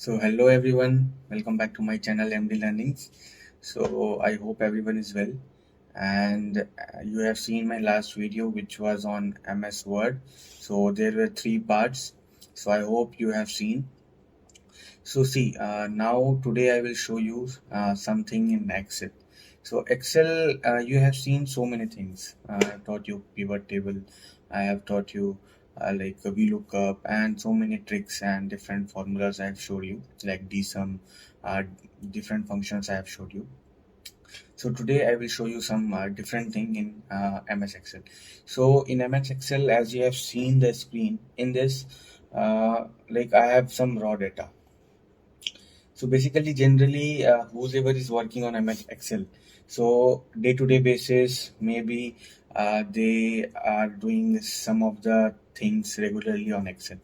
So hello everyone, welcome back to my channel MD Learnings. So I hope everyone is well, and you have seen my last video which was on MS Word. So there were three parts. So I hope you have seen. So see, now today I will show you something in Excel. So Excel, you have seen so many things. I have taught you pivot table. I have taught you like a VLOOKUP and so many tricks and different formulas I have showed you, like dsum, uh, different functions I have showed you. So today I will show you some different thing in MS Excel. So in MS Excel, as you have seen the screen in this, like I have some raw data. So basically, generally, whoever is working on MS Excel, so day-to-day basis, maybe they are doing some of the things regularly on Excel.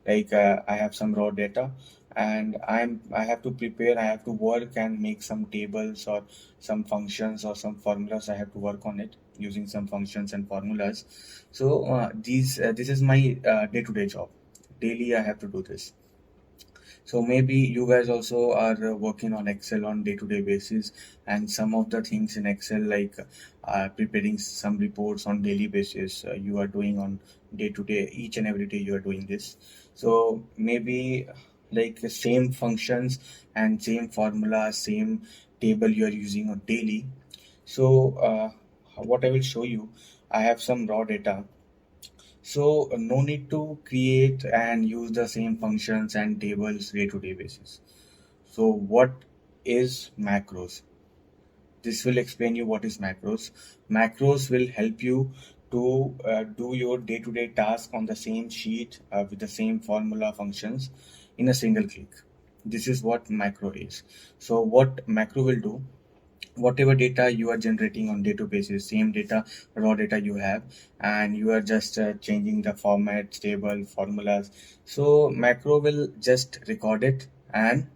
Like I have some raw data, and I have to prepare, I have to work and make some tables or some functions or some formulas. I have to work on it using some functions and formulas. So this is my day-to-day job. Daily, I have to do this. So maybe you guys also are working on Excel on day-to-day basis, and some of the things in Excel like preparing some reports on daily basis, you are doing on day-to-day, each and every day you are doing this. So maybe like the same functions and same formula, same table you are using on daily. So what I will show you, I have some raw data, so no need to create and use the same functions and tables day-to-day basis. So what is macros? This will explain you what is macros. Macros will help you to do your day-to-day task on the same sheet with the same formula functions in a single click. This is what macro is. So what macro will do, whatever data you are generating on day-to-day basis, same data, raw data you have, and you are just changing the format, table, formulas. So macro will just record it, and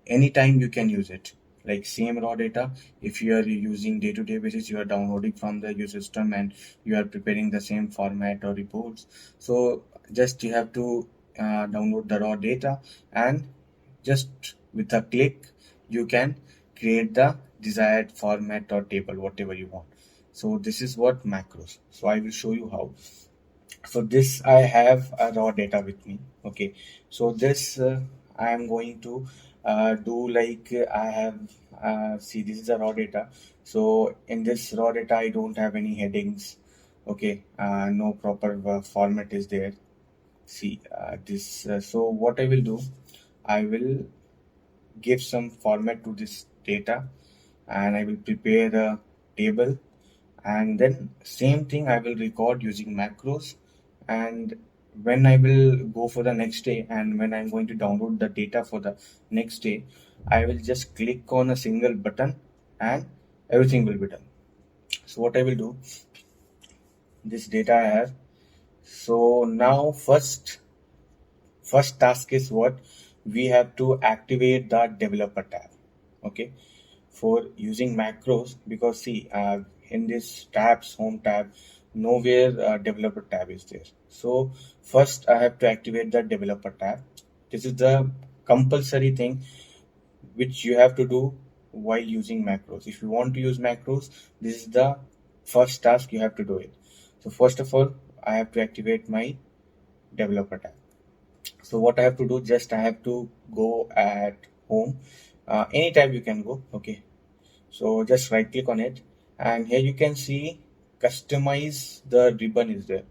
anytime you can use it. Like same raw data, if you are using day-to-day basis, you are downloading from the user system and you are preparing the same format or reports. So just you have to download the raw data, and just with a click you can create the desired format or table, whatever you want. So this is what macros. So I will show you how. For this I have a raw data with me. Okay, so this I am going to do like I have see, this is a raw data. So in this raw data I don't have any headings. Okay, no proper format is there. See this so what I will do, I will give some format to this data, and I will prepare a table, and then same thing I will record using macros. And when I will go for the next day, and when I'm going to download the data for the next day, I will just click on a single button and everything will be done. So what I will do, this data I have. So now first task is what, we have to activate the developer tab. Okay, for using macros, because see in this tabs, home tab, nowhere developer tab is there. So first I have to activate the developer tab. This is the compulsory thing which you have to do while using macros. If you want to use macros, this is the first task, you have to do it. So first of all, I have to activate my developer tab. So what I have to do, just I have to go at home. Anytime you can go. Okay, so just right click on it, and here you can see customize the ribbon is there.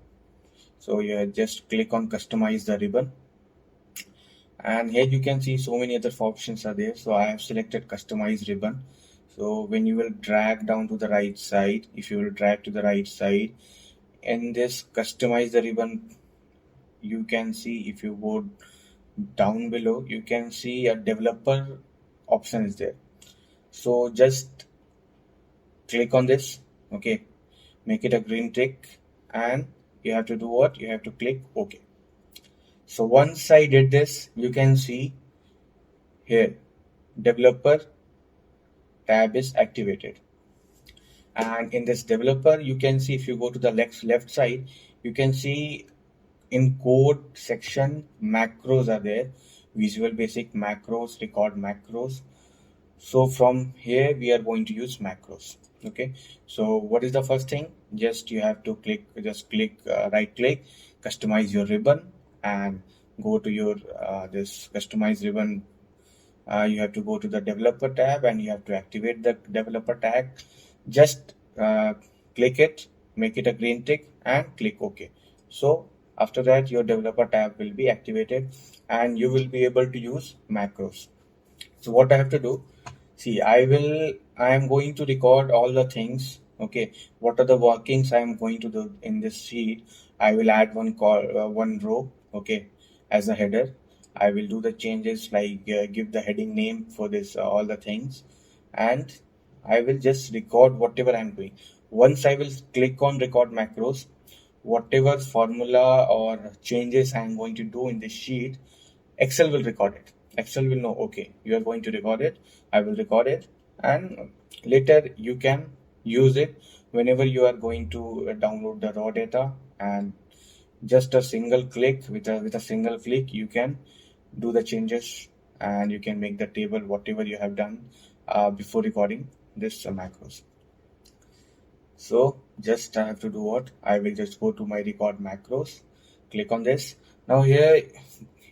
So you just click on customize the ribbon, and here you can see so many other options are there. So I have selected customize ribbon. So when you will drag down to the right side, if you will drag to the right side, in this customize the ribbon, you can see, if you go down below, you can see a developer option is there. So just click on this. Okay, make it a green tick, and you have to do what, you have to click OK. So once I did this, you can see here developer tab is activated. And in this developer, you can see, if you go to the left side, you can see in code section macros are there. Visual Basic macros, record macros. So from here we are going to use macros. Okay, so what is the first thing? Just you have to click right click, customize your ribbon, and go to your this customize ribbon. You have to go to the developer tab and you have to activate the developer tag. Just click it, make it a green tick, and click OK. So after that your developer tab will be activated and you will be able to use macros. So what I have to do, see, I am going to record all the things. Okay, what are the workings I am going to do in this sheet? I will add one row. Okay, as a header. I will do the changes like give the heading name for this all the things, and I will just record whatever I'm doing. Once I will click on record macros, whatever formula or changes I'm going to do in this sheet, Excel will record it. Excel will know, okay, you are going to record it. I will record it, and later you can use it whenever you are going to download the raw data. And just a single click with a single click, you can do the changes and you can make the table whatever you have done before recording this macros. So just I have to do what? I will just go to my record macros, click on this. Now here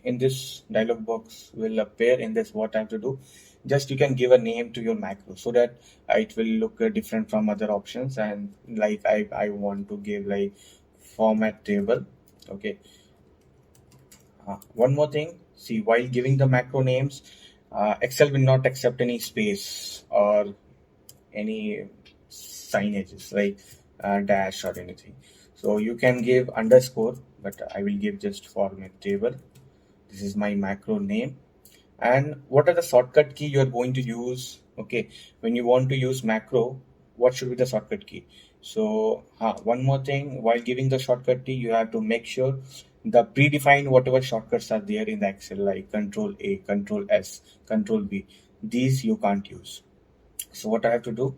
in this dialog box will appear in this what I have to do. Just you can give a name to your macro so that it will look different from other options. And like I want to give like format table. Okay. One more thing, see, while giving the macro names, Excel will not accept any space or any signages like dash or anything. So you can give underscore, but I will give just format table. This is my macro name. And what are the shortcut key you are going to use? Okay, when you want to use macro, what should be the shortcut key? So one more thing, while giving the shortcut key, you have to make sure the predefined whatever shortcuts are there in the Excel, like Control A, Control S, Control B, these you can't use. So what I have to do,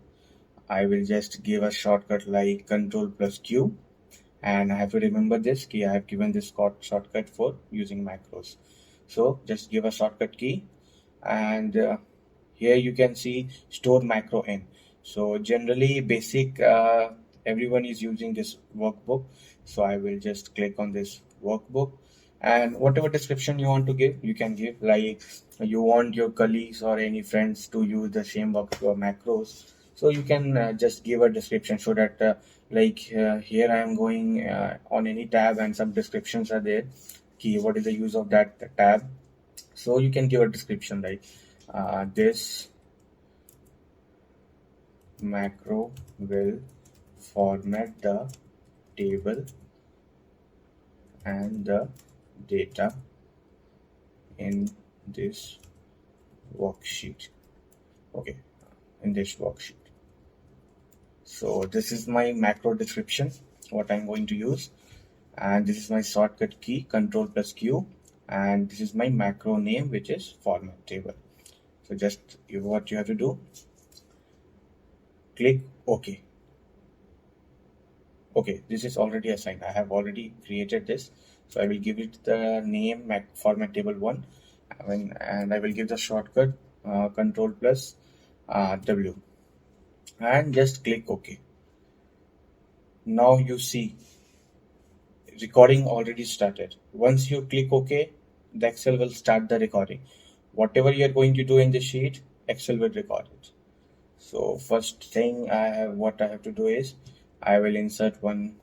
I will just give a shortcut like Control plus Q, and I have to remember this key. I have given this shortcut for using macros. So just give a shortcut key, and here you can see store macro in. So generally basic everyone is using this workbook. So I will just click on this workbook, and whatever description you want to give, you can give, like you want your colleagues or any friends to use the same macros. So you can just give a description so that here I am going on any tab and some descriptions are there. Key, what is the use of that tab? So you can give a description like this macro will format the table and the data in this worksheet. Okay, in this worksheet. So this is my macro description, what I'm going to use, and this is my shortcut key, Control plus Q, and this is my macro name, which is format table. So just what you have to do, click OK. Okay, this is already assigned. I have already created this. So I will give it the name format table 1, and I will give the shortcut Control plus W, and just click OK. Now you see recording already started. Once you click OK, the Excel will start the recording. Whatever you are going to do in the sheet, Excel will record it. So first thing what I have to do is I will insert one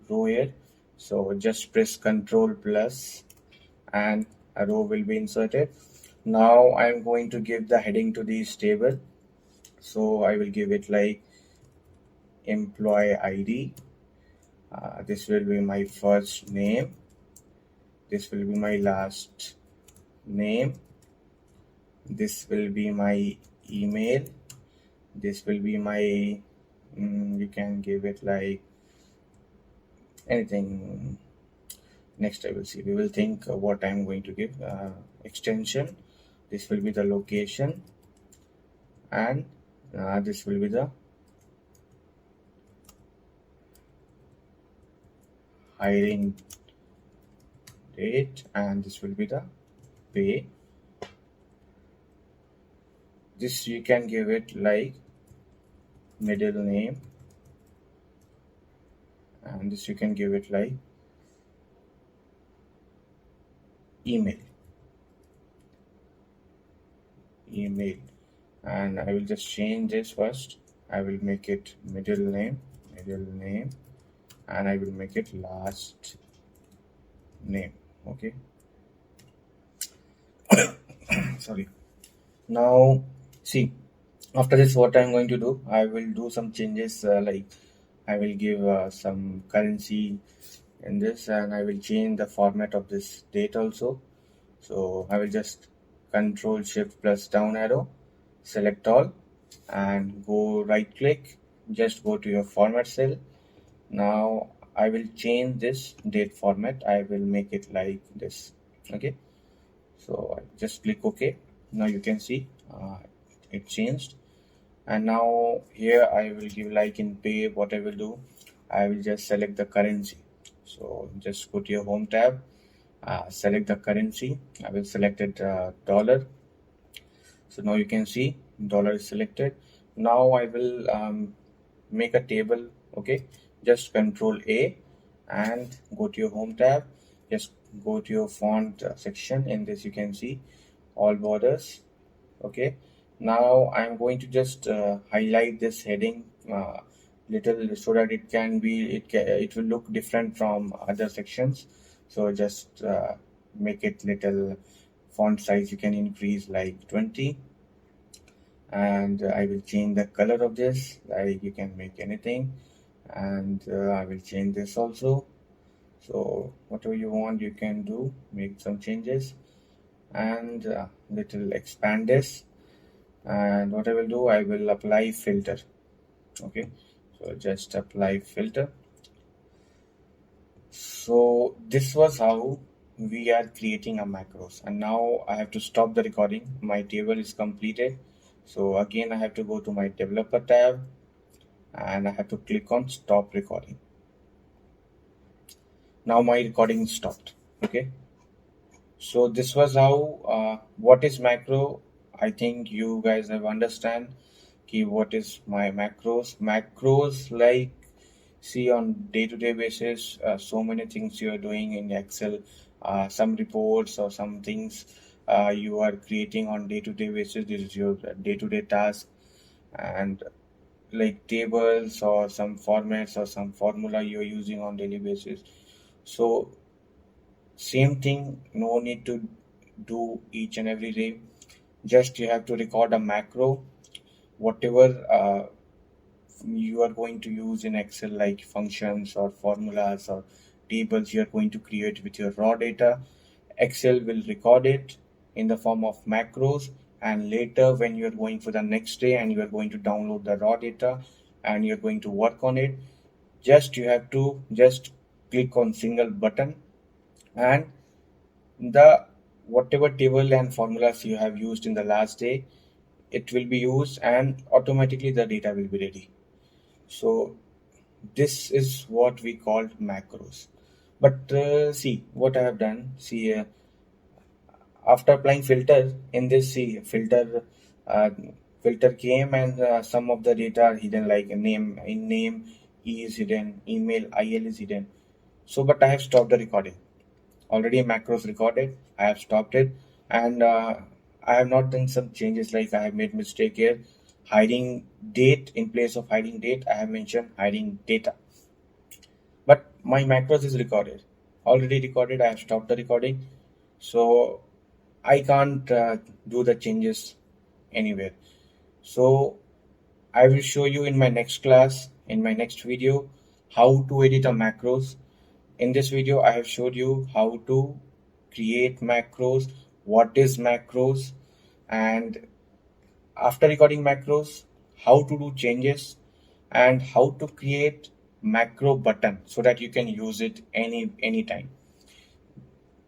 row here. So just press Control plus and a row will be inserted. Now I'm going to give the heading to this table. So I will give it like employee ID. This will be my first name. This will be my last name. This will be my email. This will be my you can give it like anything. Next I will see, we will think what I'm going to give extension. This will be the location, and this will be the hiring date, and this will be the pay. This you can give it like middle name, and this you can give it like email. And I will just change this first. I will make it middle name, and I will make it last name. Okay. Sorry. Now see, after this what I'm going to do, I will do some changes, like I will give some currency in this, and I will change the format of this date also. So I will just control shift plus down arrow, select all, and go right click, just go to your format cell. Now I will change this date format. I will make it like this. Okay, so I just click OK. Now you can see it changed. And now here I will give, like in pay, what I will do, I will just select the currency. So just go to your home tab, select the currency. I will select it dollar. So now you can see dollar is selected. Now I will make a table. Okay, just control A and go to your home tab. Just go to your font section. In this you can see all borders. Okay, now I'm going to just highlight this heading little, so that it will look different from other sections. So just make it little font size, you can increase like 20. And I will change the color of this, like you can make anything. And I will change this also. So whatever you want you can do, make some changes. And little expand this. And what I will do, I will apply filter. Okay, so just apply filter. So this was how we are creating a macros. And now I have to stop the recording. My table is completed. So again I have to go to my developer tab, and I have to click on stop recording. Now my recording stopped. Okay, so this was how what is macro. I think you guys have understand what is my macros, like see on day-to-day basis, so many things you are doing in Excel, some reports or some things you are creating on day-to-day basis. This is your day-to-day task. And like tables or some formats or some formula you're using on daily basis. So same thing, no need to do each and every day. Just you have to record a macro, whatever you are going to use in Excel, like functions or formulas or tables you are going to create with your raw data. Excel will record it in the form of macros, and later when you are going for the next day and you are going to download the raw data and you're going to work on it, just you have to just click on single button, and the whatever table and formulas you have used in the last day, it will be used and automatically the data will be ready. So this is what we called macros. But see what I have done. See, after applying filter in this, see uh, filter came, and some of the data are hidden, like a name. In name E is hidden, email IL is hidden. So but I have stopped the recording. Already macros recorded, I have stopped it. And I have not done some changes, like I have made mistake here, hiding date. In place of hiding date I have mentioned hiding data. But my macros is recorded, already recorded. I have stopped the recording, so I can't do the changes anywhere. So I will show you in my next class, in my next video, how to edit a macros. In this video I have showed you how to create macros, what is macros, and after recording macros, how to do changes, and how to create macro button so that you can use it anytime.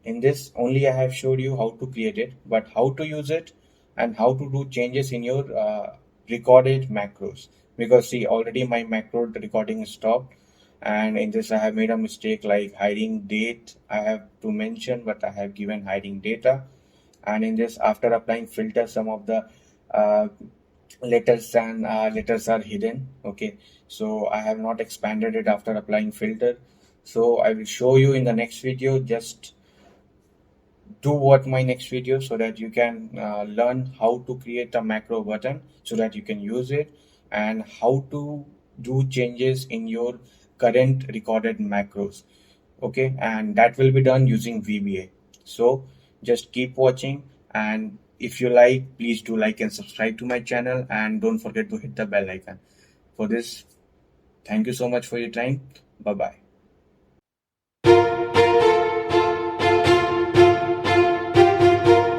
In this only I have showed you how to create it, but how to use it and how to do changes in your recorded macros. Because see, already my macro recording is stopped, and in this I have made a mistake, like hiding date I have to mention, but I have given hiding data. And in this, after applying filter, some of the uh, letters are hidden. Okay, so I have not expanded it after applying filter. So I will show you in the next video. Just do watch my next video so that you can learn how to create a macro button so that you can use it, and how to do changes in your current recorded macros. Okay, and that will be done using VBA. So just keep watching, and if you like, please do like and subscribe to my channel, and don't forget to hit the bell icon. For this, thank you so much for your time. Bye bye.